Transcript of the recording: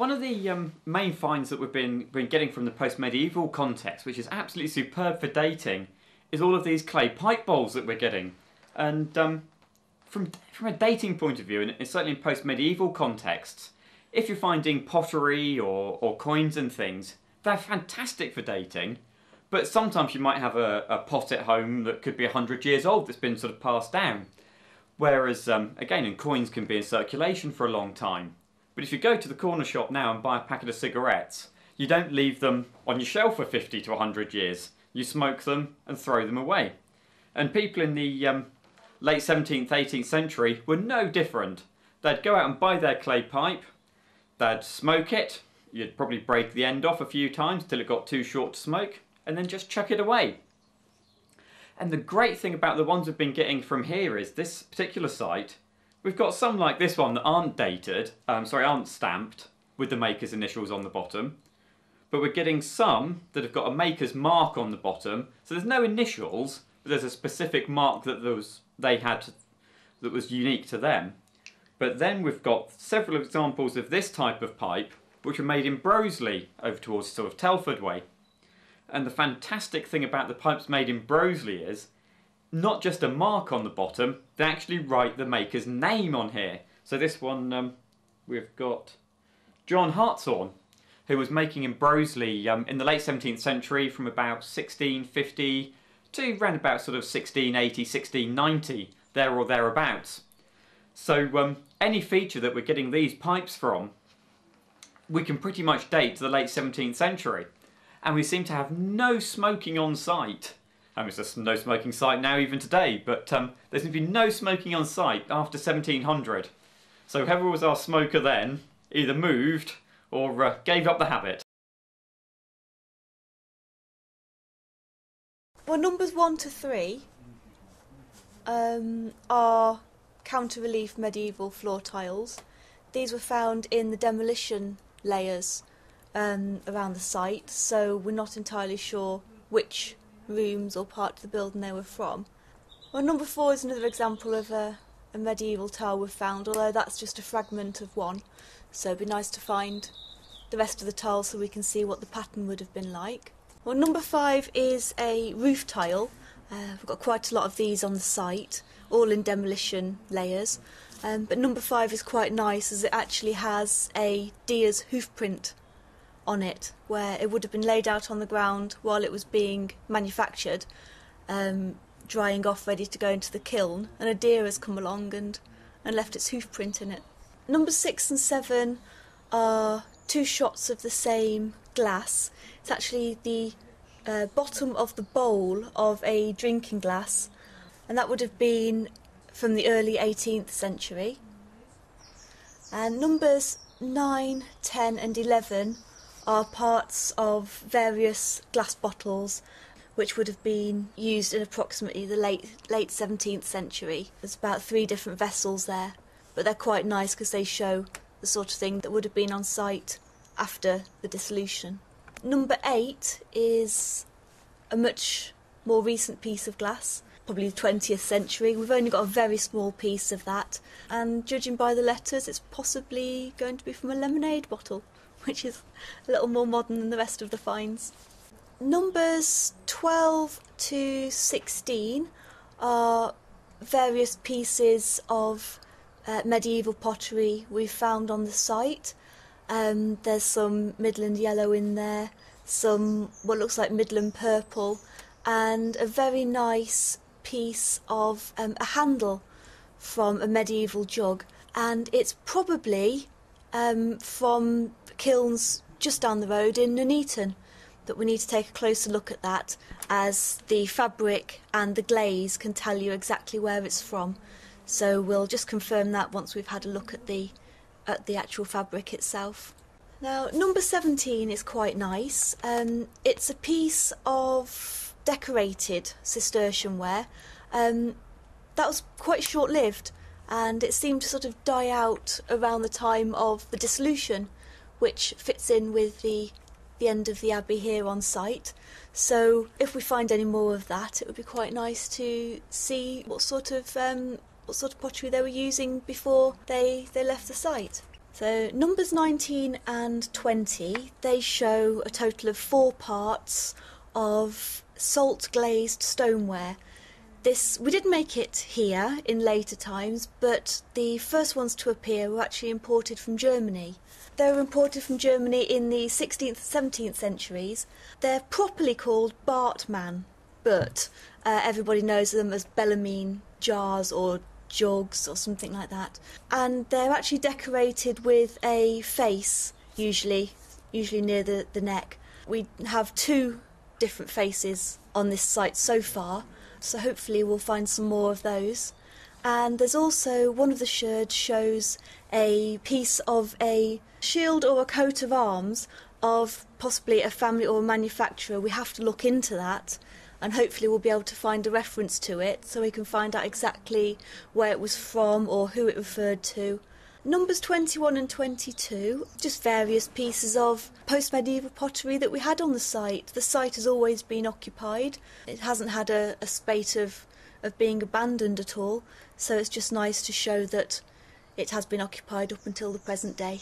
One of the main finds that we've been getting from the post-medieval context, which is absolutely superb for dating, is all of these clay pipe bowls that we're getting. And from a dating point of view, and certainly in post-medieval contexts, if you're finding pottery or coins and things, they're fantastic for dating. But sometimes you might have a pot at home that could be 100 years old that's been sort of passed down. Whereas, again, and coins can be in circulation for a long time. But if you go to the corner shop now and buy a packet of cigarettes, you don't leave them on your shelf for 50 to 100 years. You smoke them and throw them away. And people in the late 17th, 18th century were no different. They'd go out and buy their clay pipe, they'd smoke it, you'd probably break the end off a few times till it got too short to smoke, and then just chuck it away. And the great thing about the ones we've been getting from here is this particular site, we've got some like this one that aren't dated, aren't stamped with the maker's initials on the bottom. But we're getting some that have got a maker's mark on the bottom. So there's no initials, but there's a specific mark that they had that was unique to them. But then we've got several examples of this type of pipe, which were made in Broseley over towards sort of Telford way. And the fantastic thing about the pipes made in Broseley is not just a mark on the bottom, they actually write the maker's name on here. So this one, we've got John Hartshorn, who was making in Broseley in the late 17th century from about 1650 to around about sort of 1680, 1690, there or thereabouts. So any feature that we're getting these pipes from, we can pretty much date to the late 17th century. And we seem to have no smoking on site. I mean, it's just no smoking site now even today, but there seems to be no smoking on site after 1700. So whoever was our smoker then either moved or gave up the habit. Well, numbers 1 to 3 are counter-relief medieval floor tiles. These were found in the demolition layers around the site, so we're not entirely sure which rooms or part of the building they were from. Well, number 4 is another example of a medieval tile we've found, although that's just a fragment of one, so it'd be nice to find the rest of the tiles so we can see what the pattern would have been like. Well, number 5 is a roof tile. We've got quite a lot of these on the site, all in demolition layers, but number 5 is quite nice as it actually has a deer's hoof print on it, where it would have been laid out on the ground while it was being manufactured, drying off ready to go into the kiln, and a deer has come along and left its hoof print in it. Numbers 6 and 7 are 2 shots of the same glass. It's actually the bottom of the bowl of a drinking glass, and that would have been from the early 18th century. And numbers 9, 10 and 11 are parts of various glass bottles which would have been used in approximately the late 17th century. There's about 3 different vessels there, but they're quite nice because they show the sort of thing that would have been on site after the dissolution. Number 8 is a much more recent piece of glass, probably the 20th century. We've only got a very small piece of that, and judging by the letters, it's possibly going to be from a lemonade bottle, which is a little more modern than the rest of the finds. Numbers 12 to 16 are various pieces of medieval pottery we've found on the site. There's some Midland yellow in there, some what looks like Midland purple, and a very nice piece of a handle from a medieval jug. And it's probably from kilns just down the road in Nuneaton, that we need to take a closer look at that, as the fabric and the glaze can tell you exactly where it's from. So we'll just confirm that once we've had a look at the actual fabric itself. Now, number 17 is quite nice. It's a piece of decorated Cistercian ware. That was quite short-lived, and it seemed to sort of die out around the time of the dissolution, which fits in with the end of the abbey here on site. So if we find any more of that, it would be quite nice to see what sort of pottery they were using before they left the site. So numbers 19 and 20, they show a total of 4 parts of salt glazed stoneware. We did make it here in later times, but the first ones to appear were actually imported from Germany. They were imported from Germany in the 16th, 17th centuries. They're properly called Bartmann, but everybody knows them as Bellarmine jars or jugs or something like that. And they're actually decorated with a face, usually near the neck. We have 2 different faces on this site so far, so hopefully we'll find some more of those. And there's also one of the sherds shows a piece of a shield or a coat of arms of possibly a family or a manufacturer. We have to look into that, and hopefully we'll be able to find a reference to it so we can find out exactly where it was from or who it referred to. Numbers 21 and 22, just various pieces of post-medieval pottery that we had on the site. The site has always been occupied. It hasn't had a spate of being abandoned at all, so it's just nice to show that it has been occupied up until the present day.